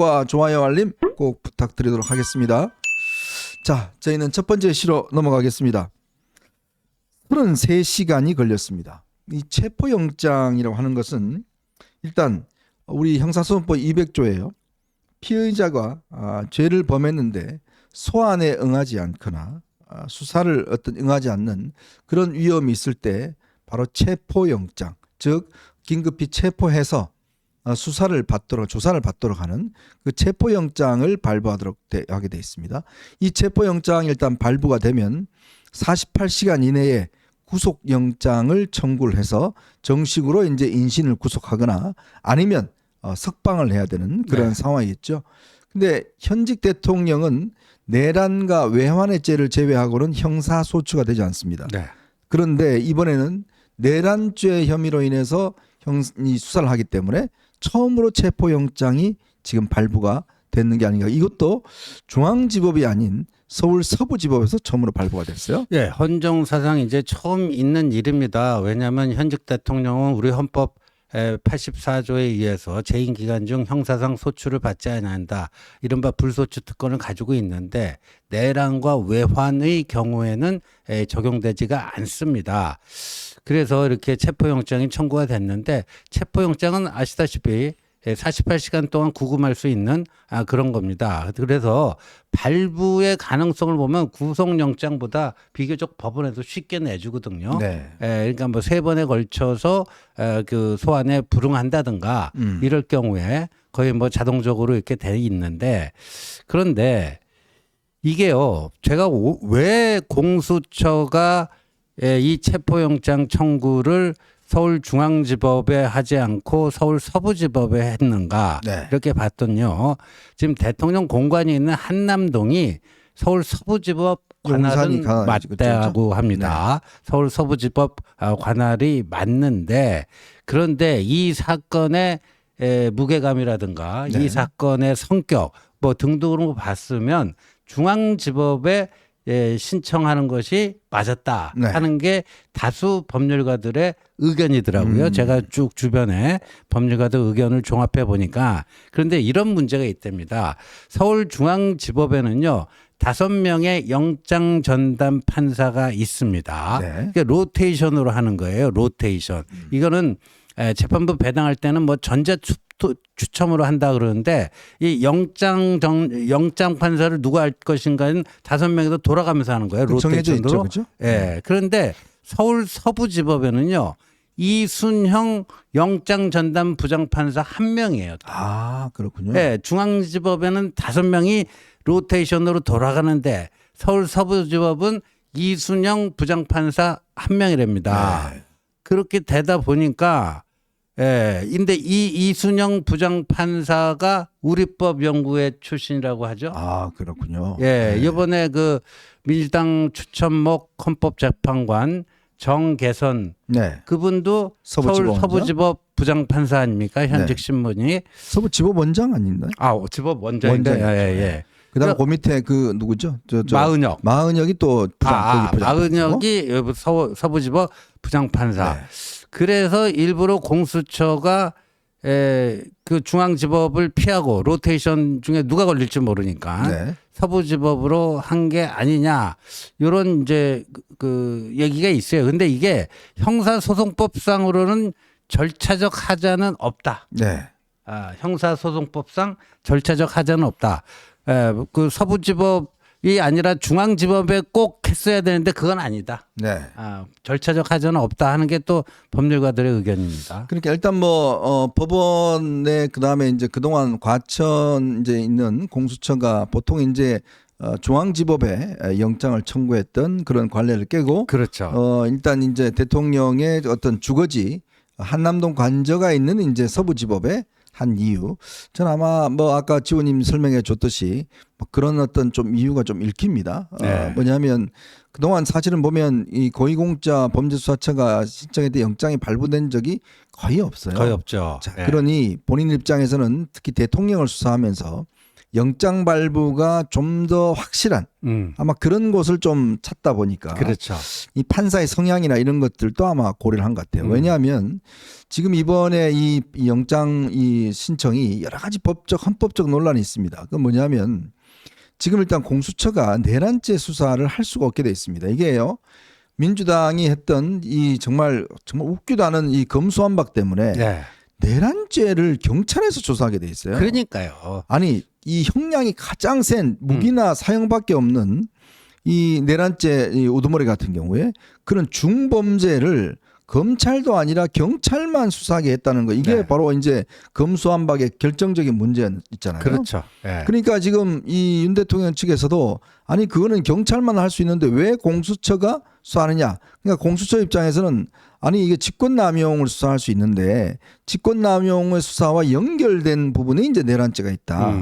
구독과 좋아요 알림 꼭 부탁드리도록 하겠습니다. 자, 저희는 첫 번째 시로 넘어가겠습니다. 33시간이 걸렸습니다. 이 체포영장이라고 하는 것은 일단 우리 형사소송법 200조예요. 피의자가 죄를 범했는데 소환에 응하지 않거나 수사를 응하지 않는 그런 위험이 있을 때 바로 체포영장, 즉 긴급히 체포해서 수사를 받도록 조사를 받도록 하는 그 체포영장을 발부하도록 하게 되어 있습니다. 이 체포영장이 일단 발부가 되면 48시간 이내에 구속영장을 청구를 해서 정식으로 이제 인신을 구속하거나 아니면 석방을 해야 되는 그런 상황이겠죠. 근데 현직 대통령은 내란과 외환의 죄를 제외하고는 형사소추가 되지 않습니다. 네. 그런데 이번에는 내란죄 혐의로 인해서 수사를 하기 때문에 처음으로 체포영장이 지금 발부가 됐는 게 아닌가. 이것도 중앙지법이 아닌 서울 서부지법에서 처음으로 발부가 됐어요. 예, 헌정사상 이제 처음 있는 일입니다. 왜냐하면 현직 대통령은 우리 헌법 84조에 의해서 재임 기간 중 형사상 소추를 받지 않는다. 이른바 불소추 특권을 가지고 있는데 내란과 외환의 경우에는 적용되지가 않습니다. 그래서 이렇게 체포영장이 청구가 됐는데 체포영장은 아시다시피 48시간 동안 구금할 수 있는 그런 겁니다. 그래서 발부의 가능성을 보면 구속영장보다 비교적 법원에서 쉽게 내주거든요. 네. 그러니까 뭐 3번에 걸쳐서 그 소환에 불응한다든가 이럴 경우에 거의 뭐 자동적으로 이렇게 돼 있는데 그런데 이게요. 제가 왜 공수처가 이 체포영장 청구를 서울중앙지법에 하지 않고 서울 서부지법에 했는가 네. 이렇게 봤더니요. 지금 대통령 공관이 있는 한남동이 서울 서부지법 관할은 맞다고 합니다. 네. 서울 서부지법 관할이 맞는데 그런데 이 사건의 무게감이라든가 네. 이 사건의 성격 뭐 등등으로 봤으면 중앙지법에 신청하는 것이 맞았다 하는 게 다수 법률가들의 의견이더라고요. 제가 쭉 주변에 법률가들 의견을 종합해 보니까 그런데 이런 문제가 있답니다. 서울중앙지법에는요. 5명의 영장 전담 판사가 있습니다. 네. 그러니까 로테이션으로 하는 거예요. 로테이션. 이거는 재판부 배당할 때는 뭐 전자 추첨으로 한다 그러는데 이 영장 판사를 누가 할 것인가는 5명에서 돌아가면서 하는 거예요. 정해져 있죠, 로테이션으로. 그렇죠? 예. 그런데 서울 서부지법에는요. 이순형 영장 전담 부장판사 1명이에요. 아, 그렇군요. 예. 중앙지법에는 5명이 로테이션으로 돌아가는데 서울 서부지법은 이순형 부장판사 1명이랍니다. 네. 그렇게 되다 보니까 근데 이 이순영 부장판사가 우리법 연구회 출신이라고 하죠. 아, 그렇군요. 예, 이번에 그 민주당 추천목 헌법재판관 정계선 그분도 서울 서부지법 부장판사 아닙니까? 현직 신분이. 서부지법 원장 아닌가요? 지법 원장인데. 예. 그다음 그 밑에 그 누구죠? 마은혁. 마은혁이 또 마은혁이 서부지법 부장판사. 네. 그래서 일부러 공수처가 그 중앙지법을 피하고 로테이션 중에 누가 걸릴지 모르니까 서부지법으로 한 게 아니냐 이런 이제 그 얘기가 있어요. 근데 이게 형사소송법상으로는 절차적 하자는 없다. 네. 형사소송법상 절차적 하자는 없다. 그 서부지법이 아니라 중앙지법에 꼭 했어야 되는데 그건 아니다. 네. 절차적 하자는 없다 하는 게 또 법률가들의 의견입니다. 그러니까 일단 법원에 그다음에 이제 그동안 과천 이제 있는 공수처가 보통 이제 중앙지법에 영장을 청구했던 그런 관례를 깨고 그렇죠. 일단 이제 대통령의 어떤 주거지 한남동 관저가 있는 이제 서부지법에 한 이유. 저는 아마 아까 지호님 설명해 줬듯이 그런 어떤 좀 이유가 좀 읽힙니다. 뭐냐면 그동안 사실은 보면 이 고위공자 범죄수사처가 신청했던 영장이 발부된 적이 거의 없어요. 거의 없죠. 자, 그러니 본인 입장에서는 특히 대통령을 수사하면서 영장 발부가 좀 더 확실한 아마 그런 곳을 좀 찾다 보니까 그렇죠. 이 판사의 성향이나 이런 것들도 아마 고려를 한 것 같아요. 왜냐하면 지금 이번에 이 영장 이 신청이 여러 가지 법적 헌법적 논란이 있습니다. 그건 뭐냐면 지금 일단 공수처가 내란죄 수사를 할 수가 없게 돼 있습니다. 이게요. 민주당이 했던 이 정말 웃기도 않은 이 검수완박 때문에 네. 내란죄를 경찰에서 조사하게 돼 있어요. 그러니까요. 아니 이 형량이 가장 센 무기나 사형밖에 없는 이 내란죄 이 우두머리 같은 경우에 그런 중범죄를 검찰도 아니라 경찰만 수사하게 했다는 거 이게 네. 바로 이제 검수완박의 결정적인 문제 있잖아요. 그렇죠. 네. 그러니까 지금 이 윤 대통령 측에서도 아니 그거는 경찰만 할 수 있는데 왜 공수처가 수사하느냐. 그러니까 공수처 입장에서는 아니 이게 직권남용을 수사할 수 있는데 직권남용의 수사와 연결된 부분에 이제 내란죄가 있다.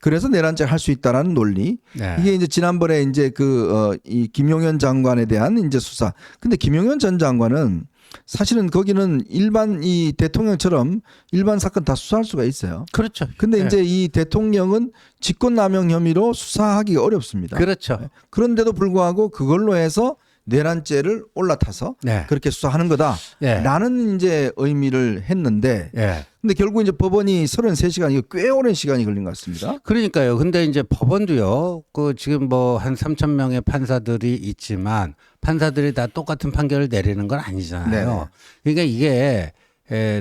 그래서 내란죄를 할 수 있다라는 논리. 네. 이게 이제 지난번에 이제 이 김용현 장관에 대한 이제 수사. 근데 김용현 전 장관은 사실은 거기는 일반 이 대통령처럼 일반 사건 다 수사할 수가 있어요. 그렇죠. 근데 네. 이제 이 대통령은 직권남용 혐의로 수사하기가 어렵습니다. 그렇죠. 그런데도 불구하고 그걸로 해서 내란죄를 올라타서 네. 그렇게 수사하는 거다라는 네. 이제 의미를 했는데 네. 근데 결국 이제 법원이 33시간 이거 꽤 오랜 시간이 걸린 것 같습니다. 그러니까요. 근데 이제 법원도요. 그 지금 뭐 한 3천 명의 판사들이 있지만 판사들이 다 똑같은 판결을 내리는 건 아니잖아요. 네네. 그러니까 이게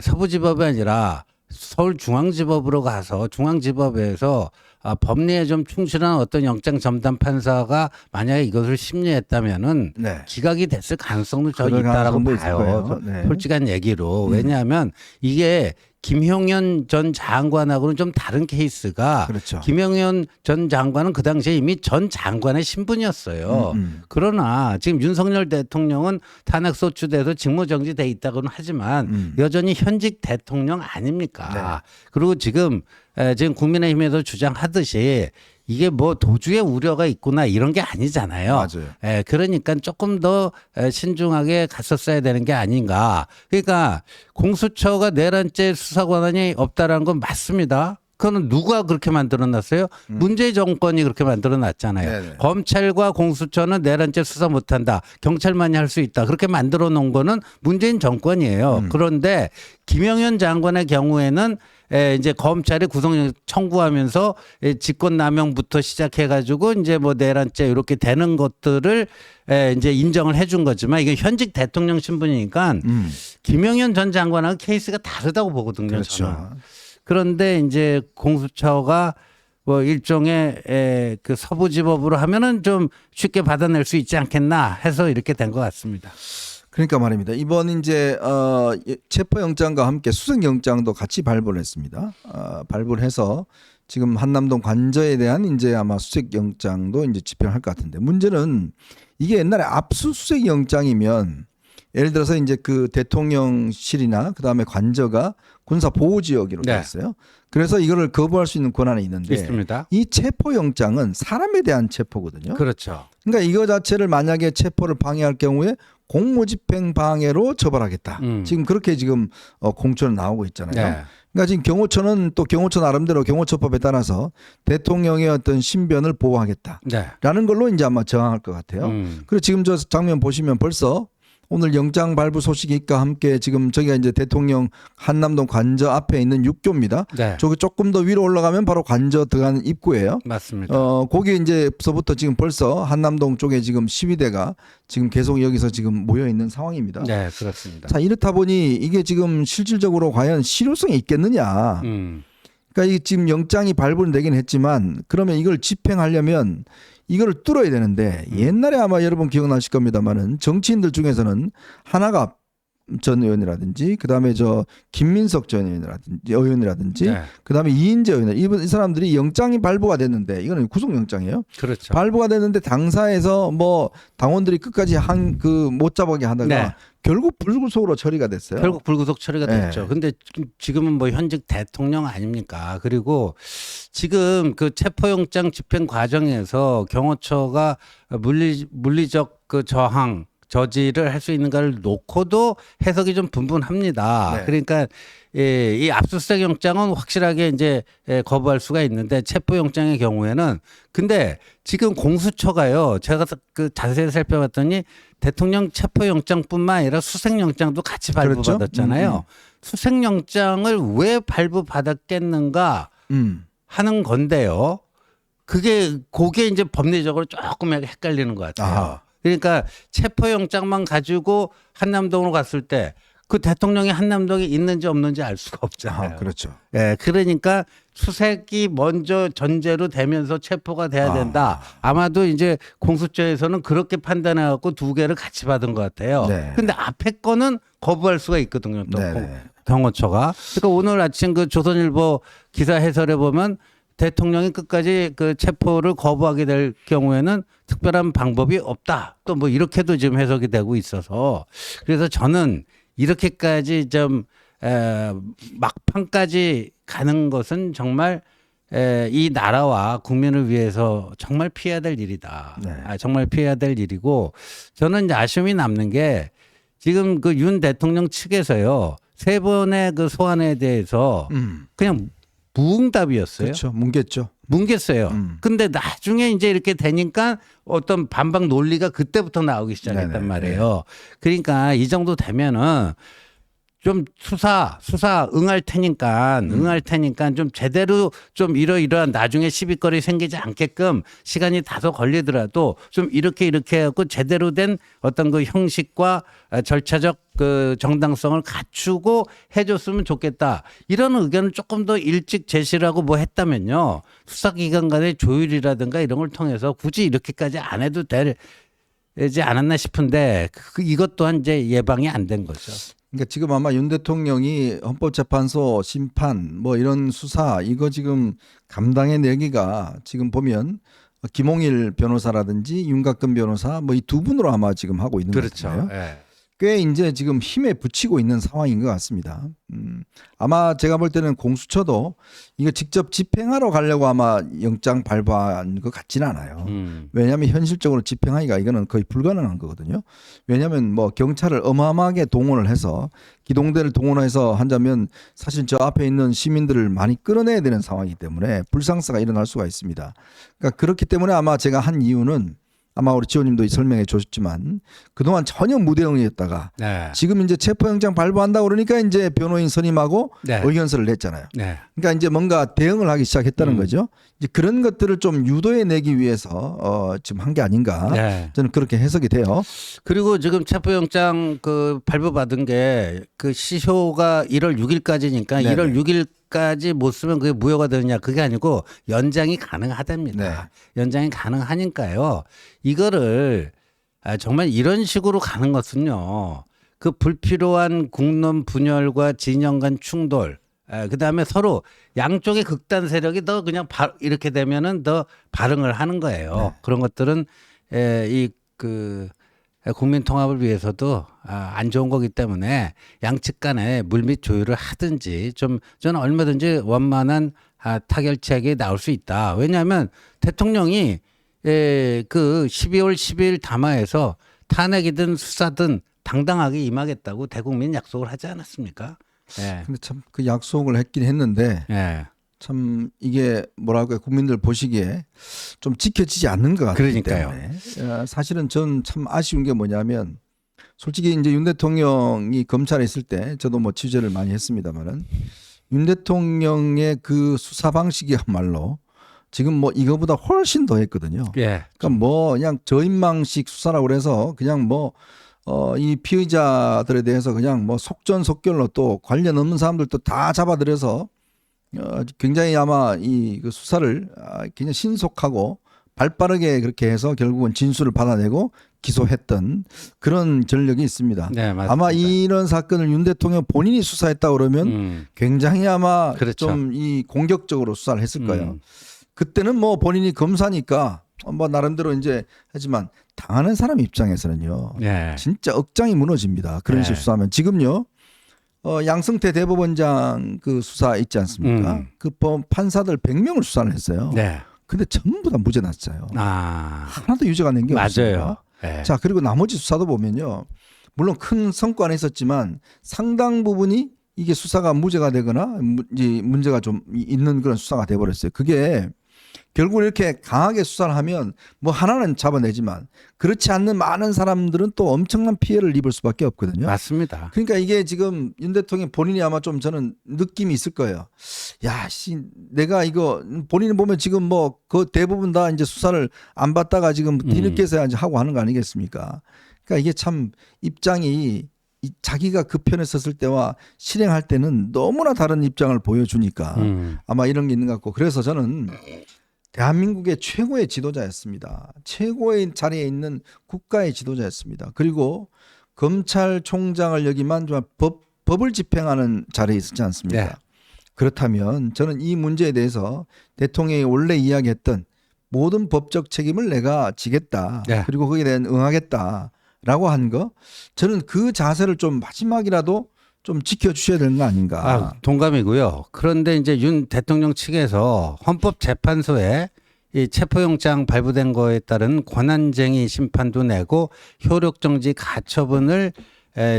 서부지법이 아니라 서울중앙지법으로 가서 중앙지법에서 법리에 좀 충실한 어떤 영장 전담 판사가 만약에 이것을 심리했다면은 네. 기각이 됐을 가능성도 저 그럴 있다라고 가능성도 있을 봐요. 거예요. 네. 솔직한 얘기로. 왜냐하면 이게 김용현 전 장관하고는 좀 다른 케이스가 그렇죠. 김용현 전 장관은 그 당시에 이미 전 장관의 신분이었어요. 그러나 지금 윤석열 대통령은 탄핵 소추돼서 직무정지돼 있다고는 하지만 여전히 현직 대통령 아닙니까? 네. 그리고 지금 국민의힘에서 주장하듯이 이게 뭐 도주의 우려가 있구나 이런 게 아니잖아요. 맞아요. 그러니까 조금 더 신중하게 갔었어야 되는 게 아닌가. 그러니까 공수처가 내란죄 수사 권한이 없다라는 건 맞습니다. 그거는 누가 그렇게 만들어놨어요? 문재인 정권이 그렇게 만들어놨잖아요. 네네. 검찰과 공수처는 내란죄 수사 못한다. 경찰만이 할 수 있다. 그렇게 만들어놓은 거는 문재인 정권이에요. 그런데 김영현 장관의 경우에는 이제 검찰이 구속영장 청구하면서 직권남용부터 시작해가지고 이제 뭐 내란죄 이렇게 되는 것들을 이제 인정을 해준 거지만 이게 현직 대통령 신분이니까 김영현 전 장관하고 케이스가 다르다고 보거든요. 그렇죠. 저는. 그런데 이제 공수처가 뭐 일종의 그 서부지법으로 하면은 좀 쉽게 받아낼 수 있지 않겠나 해서 이렇게 된 것 같습니다. 그러니까 말입니다. 이번 이제 체포영장과 함께 수색영장도 같이 발부를 했습니다. 발부를 해서 지금 한남동 관저에 대한 이제 아마 수색영장도 이제 집행할 것 같은데 문제는 이게 옛날에 압수수색영장이면 예를 들어서 이제 그 대통령실이나 그 다음에 관저가 군사 보호 지역으로 돼 네. 있어요. 그래서 이거를 거부할 수 있는 권한이 있는데 있습니다. 이 체포영장은 사람에 대한 체포거든요. 그렇죠. 그러니까 이거 자체를 만약에 체포를 방해할 경우에 공무집행 방해로 처벌하겠다. 지금 그렇게 지금 공초는 나오고 있잖아요. 네. 그러니까 지금 경호처는 또 경호처 나름대로 경호처법에 따라서 대통령의 어떤 신변을 보호하겠다라는 네. 걸로 이제 아마 정할 것 같아요. 그리고 지금 저 장면 보시면 벌써 오늘 영장 발부 소식과 함께 지금 저기가 이제 대통령 한남동 관저 앞에 있는 육교입니다. 네. 저기 조금 더 위로 올라가면 바로 관저 들어가는 입구예요. 맞습니다. 거기 이제서부터 지금 벌써 한남동 쪽에 지금 시위대가 지금 계속 여기서 지금 모여 있는 상황입니다. 네, 그렇습니다. 자, 이렇다 보니 이게 지금 실질적으로 과연 실효성이 있겠느냐. 그러니까 이 지금 영장이 발부되긴 했지만 그러면 이걸 집행하려면 이거를 뚫어야 되는데 옛날에 아마 여러분 기억나실 겁니다만은 정치인들 중에서는 하나갑 전 의원이라든지 그다음에 저 김민석 전 의원이라든지 네. 그다음에 이인재 의원 이 사람들이 영장이 발부가 됐는데 이거는 구속영장이에요. 그렇죠. 발부가 됐는데 당사에서 뭐 당원들이 끝까지 못 잡게 하다가 네. 결국 불구속으로 처리가 됐어요. 결국 불구속 처리가 네. 됐죠. 근데 지금은 뭐 현직 대통령 아닙니까? 그리고 지금 그 체포영장 집행 과정에서 경호처가 물리적 그 저항 저지를 할 수 있는가를 놓고도 해석이 좀 분분합니다. 네. 그러니까 이 압수수색 영장은 확실하게 이제 거부할 수가 있는데 체포 영장의 경우에는 근데 지금 공수처가요. 제가 그 자세히 살펴봤더니 대통령 체포 영장뿐만 아니라 수색 영장도 같이 그렇죠? 발부받았잖아요. 수색 영장을 왜 발부받았겠는가 하는 건데요. 그게 이제 법리적으로 조금 헷갈리는 것 같아요. 아하. 그러니까 체포영장만 가지고 한남동으로 갔을 때 그 대통령이 한남동에 있는지 없는지 알 수가 없잖아요. 그렇죠. 예, 그러니까 수색이 먼저 전제로 되면서 체포가 돼야 된다. 아마도 이제 공수처에서는 그렇게 판단해 갖고 두 개를 같이 받은 것 같아요. 네. 근데 앞에 거는 거부할 수가 있거든요. 또 네네. 경호처가. 그러니까 오늘 아침 그 조선일보 기사 해설에 보면 대통령이 끝까지 그 체포를 거부하게 될 경우에는 특별한 방법이 없다. 또 뭐 이렇게도 지금 해석이 되고 있어서 그래서 저는 이렇게까지 좀 막판까지 가는 것은 정말 이 나라와 국민을 위해서 정말 피해야 될 일이다. 네. 정말 피해야 될 일이고 저는 이제 아쉬움이 남는 게 지금 그 윤 대통령 측에서요 3번의 그 소환에 대해서 그냥 무응답이었어요. 그렇죠. 뭉갰죠. 뭉갰어요. 근데 나중에 이제 이렇게 되니까 어떤 반박 논리가 그때부터 나오기 시작했단 네네. 말이에요. 그러니까 이 정도 되면은 좀 수사 응할 테니까 좀 제대로 좀 이러이러한 나중에 시비거리 생기지 않게끔 시간이 다소 걸리더라도 좀 이렇게 해갖고 제대로 된 어떤 그 형식과 절차적 그 정당성을 갖추고 해줬으면 좋겠다. 이런 의견을 조금 더 일찍 제시를 하고 뭐 했다면요. 수사기관 간의 조율이라든가 이런 걸 통해서 굳이 이렇게까지 안 해도 되지 않았나 싶은데 이것 또한 이제 예방이 안 된 거죠. 그러니까 지금 아마 윤 대통령이 헌법재판소 심판 뭐 이런 수사 이거 지금 감당해 내기가 지금 보면 김홍일 변호사라든지 윤곽근 변호사 뭐 이 두 분으로 아마 지금 하고 있는 것 같아요. 예. 꽤 이제 지금 힘에 붙이고 있는 상황인 것 같습니다. 아마 제가 볼 때는 공수처도 이거 직접 집행하러 가려고 아마 영장 발부한 것 같지는 않아요. 왜냐하면 현실적으로 집행하기가 이거는 거의 불가능한 거거든요. 왜냐하면 뭐 경찰을 어마어마하게 동원을 해서 기동대를 동원해서 한다면 사실 저 앞에 있는 시민들을 많이 끌어내야 되는 상황이기 때문에 불상사가 일어날 수가 있습니다. 그러니까 그렇기 때문에 아마 제가 한 이유는 아마 우리 지호님도 설명해 주셨지만 그동안 전혀 무대응이었다가 네. 지금 이제 체포영장 발부한다고 그러니까 이제 변호인 선임하고 네. 의견서를 냈잖아요. 네. 그러니까 이제 뭔가 대응을 하기 시작했다는 거죠. 이제 그런 것들을 좀 유도해 내기 위해서 지금 한 게 아닌가 네. 저는 그렇게 해석이 돼요. 그리고 지금 체포영장 그 발부받은 게 그 시효가 1월 6일까지니까 네네. 1월 6일까지 못 쓰면 그게 무효가 되느냐 그게 아니고 연장이 가능하답니다. 네. 연장이 가능하니까요. 이거를 정말 이런 식으로 가는 것은요. 그 불필요한 국론 분열과 진영 간 충돌 그다음에 서로 양쪽의 극단 세력이 더 그냥 이렇게 되면은 더 발응을 하는 거예요. 네. 그런 것들은 이 그 국민 통합을 위해서도 안 좋은 거기 때문에 양측 간에 물밑 조율을 하든지 좀 저는 얼마든지 원만한 타결책이 나올 수 있다. 왜냐하면 대통령이 그 12월 10일 담화에서 탄핵이든 수사든 당당하게 임하겠다고 대국민 약속을 하지 않았습니까? 예. 근데 참 그 약속을 했긴 했는데 예. 참 이게 뭐라고 국민들 보시기에 좀 지켜지지 않는 것 같기 그러니까요. 때문에 사실은 전 참 아쉬운 게 뭐냐면 솔직히 이제 윤 대통령이 검찰에 있을 때 저도 뭐 취재를 많이 했습니다만은 윤 대통령의 그 수사 방식이야말로 지금 뭐 이거보다 훨씬 더 했거든요. 예. 그러니까 뭐 그냥 저인망식 수사라고 그래서 그냥 뭐 이 피의자들에 대해서 그냥 뭐 속전속결로 또 관련 없는 사람들도 다 잡아들여서 굉장히 아마 이 그 수사를 굉장히 신속하고 발빠르게 그렇게 해서 결국은 진술을 받아내고 기소했던 그런 전력이 있습니다. 네, 맞습니다. 아마 이런 사건을 윤 대통령 본인이 수사했다고 그러면 굉장히 아마 그렇죠. 좀 이 공격적으로 수사를 했을 거예요. 그때는 뭐 본인이 검사니까 뭐 나름대로 이제 하지만 당하는 사람 입장에서는요. 예. 진짜 억장이 무너집니다. 그런 네. 식으로 수사하면 지금요. 양승태 대법원장 그 수사 있지 않습니까? 그 판사들 100명을 수사를 했어요. 네. 근데 전부 다 무죄 났어요. 하나도 유죄가 낸 게 없어요. 맞아요. 예. 자, 그리고 나머지 수사도 보면요. 물론 큰 성과는 있었지만 상당 부분이 이게 수사가 무죄가 되거나 이제 문제가 좀 있는 그런 수사가 돼버렸어요. 그게 결국 이렇게 강하게 수사를 하면 뭐 하나는 잡아내지만 그렇지 않는 많은 사람들은 또 엄청난 피해를 입을 수밖에 없거든요. 맞습니다. 그러니까 이게 지금 윤 대통령 본인이 아마 좀 저는 느낌이 있을 거예요. 야, 내가 이거 본인이 보면 지금 뭐 그 대부분 다 이제 수사를 안 받다가 지금 뒤늦게서야 이제 하고 하는 거 아니겠습니까? 그러니까 이게 참 입장이 자기가 그 편에 섰을 때와 실행할 때는 너무나 다른 입장을 보여주니까 아마 이런 게 있는 것 같고 그래서 저는 대한민국의 최고의 지도자였습니다. 최고의 자리에 있는 국가의 지도자였습니다. 그리고 검찰총장을 여기만 좀 법을 집행하는 자리에 있었지 않습니까? 네. 그렇다면 저는 이 문제에 대해서 대통령이 원래 이야기했던 모든 법적 책임을 내가 지겠다. 네. 그리고 거기에 대한 응하겠다라고 한 거 저는 그 자세를 좀 마지막이라도 좀 지켜주셔야 되는 거 아닌가. 아, 동감이고요. 그런데 이제 윤 대통령 측에서 헌법재판소에 이 체포영장 발부된 거에 따른 권한쟁의 심판도 내고 효력정지 가처분을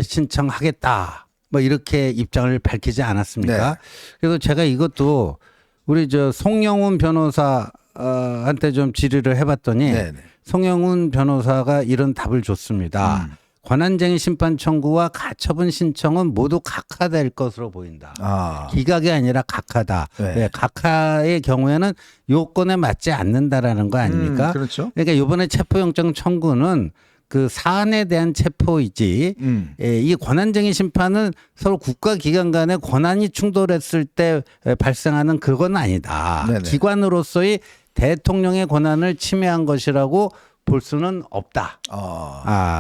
신청하겠다. 뭐 이렇게 입장을 밝히지 않았습니까? 네. 그래서 제가 이것도 우리 저 송영훈 변호사한테 좀 질의를 해봤더니 네네. 송영훈 변호사가 이런 답을 줬습니다. 권한쟁의 심판 청구와 가처분 신청은 모두 각하될 것으로 보인다. 아, 기각이 아니라 각하다. 네. 네, 각하의 경우에는 요건에 맞지 않는다라는 거 아닙니까? 그렇죠. 그러니까 이번에 체포영장 청구는 그 사안에 대한 체포이지 이 권한쟁의 심판은 서로 국가기관 간의 권한이 충돌했을 때 발생하는 그건 아니다. 네네. 기관으로서의 대통령의 권한을 침해한 것이라고 볼 수는 없다.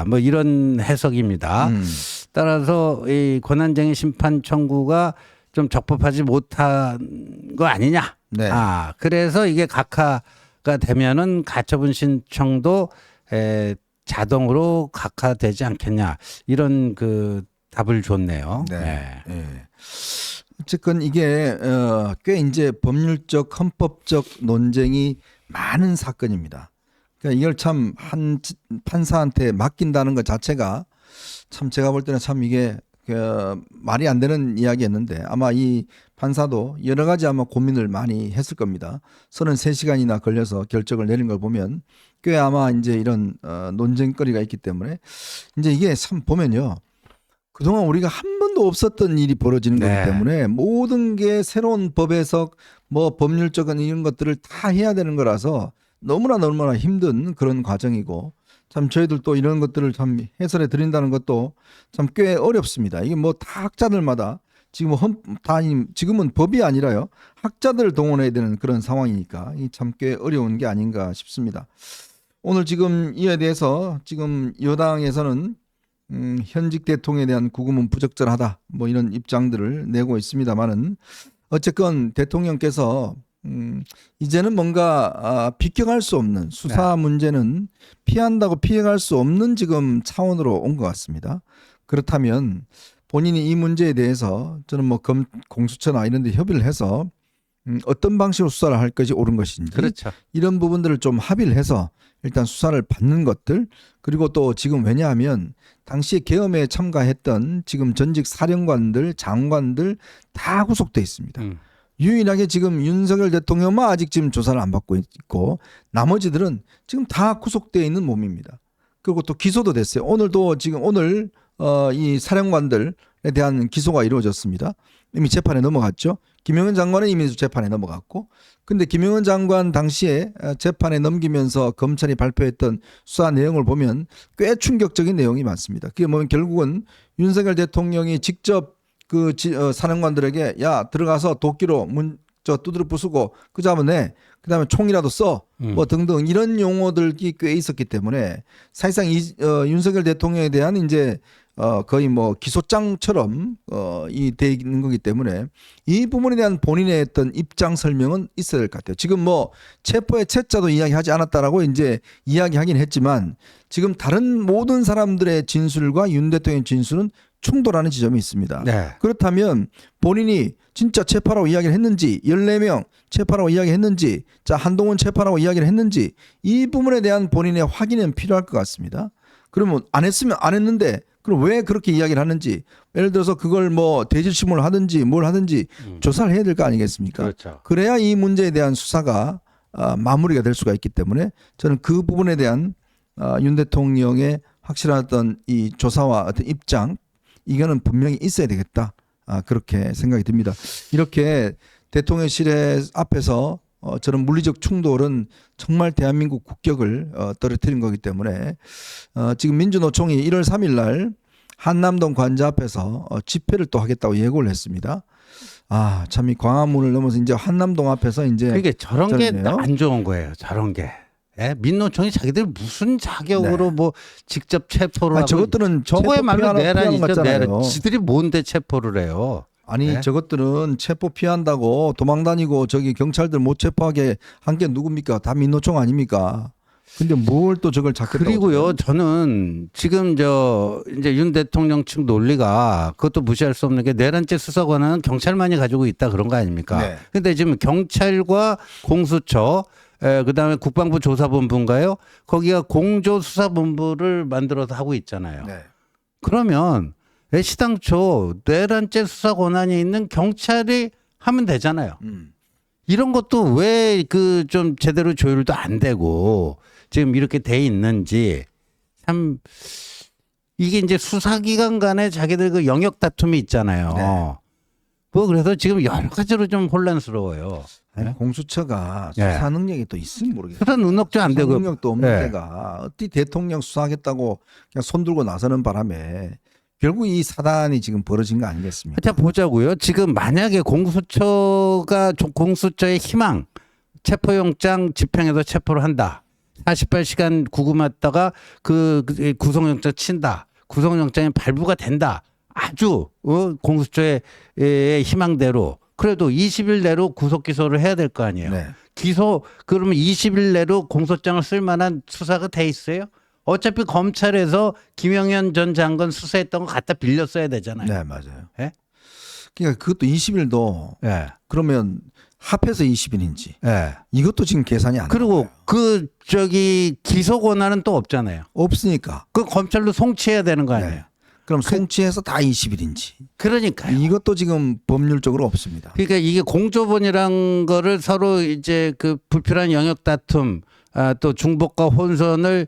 뭐 이런 해석입니다. 따라서 이 권한쟁의 심판 청구가 좀 적법하지 못한 거 아니냐. 네. 그래서 이게 각하가 되면은 가처분 신청도 자동으로 각하되지 않겠냐. 이런 그 답을 줬네요. 네. 네. 어쨌건 이게 꽤 이제 법률적 헌법적 논쟁이 많은 사건입니다. 그러니까 이걸 참 한 판사한테 맡긴다는 것 자체가 참 제가 볼 때는 참 이게 말이 안 되는 이야기였는데 아마 이 판사도 여러 가지 아마 고민을 많이 했을 겁니다. 33시간이나 걸려서 결정을 내린 걸 보면 꽤 아마 이제 이런 논쟁거리가 있기 때문에 이제 이게 참 보면요. 그동안 우리가 한 번도 없었던 일이 벌어지는 네. 거기 때문에 모든 게 새로운 법 해석 뭐 법률적인 이런 것들을 다 해야 되는 거라서 너무나 힘든 그런 과정이고 참 저희들도 이런 것들을 참 해설해 드린다는 것도 참 꽤 어렵습니다. 이게 뭐 다 학자들마다 지금은 법이 아니라요. 학자들을 동원해야 되는 그런 상황이니까 이 참 꽤 어려운 게 아닌가 싶습니다. 오늘 지금 이에 대해서 지금 여당에서는 현직 대통령에 대한 구금은 부적절하다 뭐 이런 입장들을 내고 있습니다만은 어쨌건 대통령께서 이제는 뭔가 비껴갈 수 없는 수사 문제는 피한다고 피해갈 수 없는 지금 차원으로 온 것 같습니다. 그렇다면 본인이 이 문제에 대해서 저는 뭐 공수처나 이런 데 협의를 해서 어떤 방식으로 수사를 할 것이 옳은 것인지 그렇죠. 이런 부분들을 좀 합의를 해서 일단 수사를 받는 것들 그리고 또 지금 왜냐하면 당시에 계엄에 참가했던 지금 전직 사령관들 장관들 다 구속돼 있습니다. 유일하게 지금 윤석열 대통령만 아직 지금 조사를 안 받고 있고 나머지들은 지금 다 구속되어 있는 몸입니다. 그리고 또 기소도 됐어요. 오늘도 지금 오늘 이 사령관들에 대한 기소가 이루어졌습니다. 이미 재판에 넘어갔죠. 김영현 장관은 이미 재판에 넘어갔고 근데 김영현 장관 당시에 재판에 넘기면서 검찰이 발표했던 수사 내용을 보면 꽤 충격적인 내용이 많습니다. 그게 뭐냐면 결국은 윤석열 대통령이 직접 그 사령관들에게 야 들어가서 도끼로 두드려 부수고 그다음에 그다음에 총이라도 써 뭐 등등 이런 용어들이 꽤 있었기 때문에 사실상 윤석열 대통령에 대한 이제 거의 뭐 기소장처럼 이 돼 있는 거기 때문에 이 부분에 대한 본인의 어떤 입장 설명은 있어야 될 것 같아요. 지금 뭐 체포의 채자도 이야기하지 않았다라고 이제 이야기하긴 했지만 지금 다른 모든 사람들의 진술과 윤 대통령의 진술은 충돌하는 지점이 있습니다. 네. 그렇다면 본인이 진짜 체포라고 이야기를 했는지 14명 체포라고 이야기했는지 자 한동훈 체포라고 이야기를 했는지 이 부분에 대한 본인의 확인은 필요할 것 같습니다. 그러면 안 했으면 안 했는데 그럼 왜 그렇게 이야기를 하는지 예를 들어서 그걸 뭐 대질심을 하든지 뭘 하든지 조사를 해야 될 거 아니겠습니까? 그렇죠. 그래야 이 문제에 대한 수사가 마무리가 될 수가 있기 때문에 저는 그 부분에 대한 윤 대통령의 확실한 어떤 이 조사와 어떤 입장 이거는 분명히 있어야 되겠다. 그렇게 생각이 듭니다. 이렇게 대통령실의 앞에서 저런 물리적 충돌은 정말 대한민국 국격을 떨어뜨린 거기 때문에 지금 민주노총이 1월 3일 날 한남동 관저 앞에서 집회를 또 하겠다고 예고를 했습니다. 참 이 광화문을 넘어서 이제 한남동 앞에서 이제 그게 저런 게 저러네요. 안 좋은 거예요. 저런 게. 예? 민노총이 자기들 무슨 자격으로 뭐 직접 체포를 하고 저것들은 저거야말로 체포 피하는 내란이죠. 같잖아요. 내란. 지들이 뭔데 체포를 해요. 아니 네? 저것들은 체포 피한다고 도망다니고 저기 경찰들 못 체포하게 한 게 누굽니까? 다 민노총 아닙니까? 근데 뭘 또 저걸 잡겠다고 그리고요, 저는 지금 이제 윤 대통령 측 논리가 그것도 무시할 수 없는 게 내란죄 수사 권한은 경찰만이 가지고 있다 그런 거 아닙니까? 네. 근데 지금 경찰과 공수처, 그다음에 국방부 조사본부인가요? 거기가 공조수사본부를 만들어서 하고 있잖아요. 네. 그러면 애시당초 내란죄 수사 권한이 있는 경찰이 하면 되잖아요. 이런 것도 왜 그 좀 제대로 조율도 안 되고 지금 이렇게 돼 있는지 참 이게 이제 수사기관 간에 자기들 그 영역 다툼이 있잖아요. 네. 뭐 그래서 지금 여러 가지로 좀 혼란스러워요. 네? 공수처가 네. 수사 능력이 또 있으면 모르겠어요. 수사 능력도 안 수사 되고 능력도 없는 네. 데가 어디 대통령 수사하겠다고 그냥 손 들고 나서는 바람에 결국 이 사단이 지금 벌어진 거 아니겠습니까? 자 보자고요. 지금 만약에 공수처의 희망 체포영장 집행해서 체포를 한다. 48시간 구금했다가 그 구속영장 친다. 구속영장이 발부가 된다. 아주 공수처의 희망대로 그래도 20일 내로 구속 기소를 해야 될 거 아니에요. 네. 그러면 20일 내로 공소장을 쓸 만한 수사가 돼 있어요? 어차피 검찰에서 김영현 전 장관 수사했던 거 갖다 빌려 써야 되잖아요. 네, 맞아요. 예? 그러니까 그것도 20일도 예. 그러면 합해서 20일인지 예. 이것도 지금 계산이 안 그리고 나와요. 기소 권한은 또 없잖아요. 없으니까. 그 검찰로 송치해야 되는 거 아니에요? 네. 그럼 송치해서 다 20일인지 그러니까요. 이것도 지금 법률적으로 없습니다. 그러니까 이게 공조본이란 거를 서로 이제 그 불필요한 영역 다툼 또 중복과 혼선을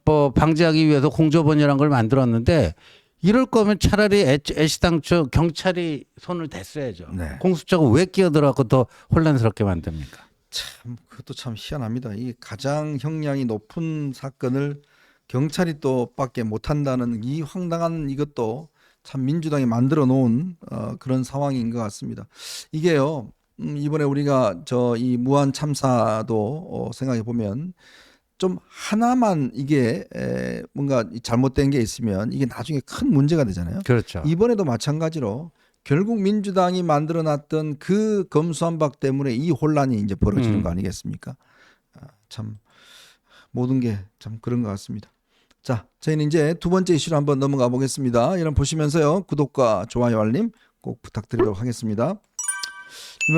뭐 방지하기 위해서 공조본이란 걸 만들었는데 이럴 거면 차라리 애시당초 경찰이 손을 댔어야죠. 네. 공수처가 왜 끼어들어갖고 더 혼란스럽게 만듭니까? 참 그것도 참 희한합니다. 이 가장 형량이 높은 사건을 경찰이 또 밖에 못한다는 이 황당한 이것도 참 민주당이 만들어 놓은 그런 상황인 것 같습니다. 이게요 이번에 우리가 이 무한 참사도 생각해 보면 좀 하나만 이게 뭔가 잘못된 게 있으면 이게 나중에 큰 문제가 되잖아요. 그렇죠. 이번에도 마찬가지로 결국 민주당이 만들어놨던 그 검수완박 때문에 이 혼란이 이제 벌어지는 거 아니겠습니까? 참 모든 게 참 그런 것 같습니다. 자, 저희는 이제 두 번째 이슈로 한번 넘어가 보겠습니다. 여러분 보시면서요 구독과 좋아요 알림 꼭 부탁드리도록 하겠습니다.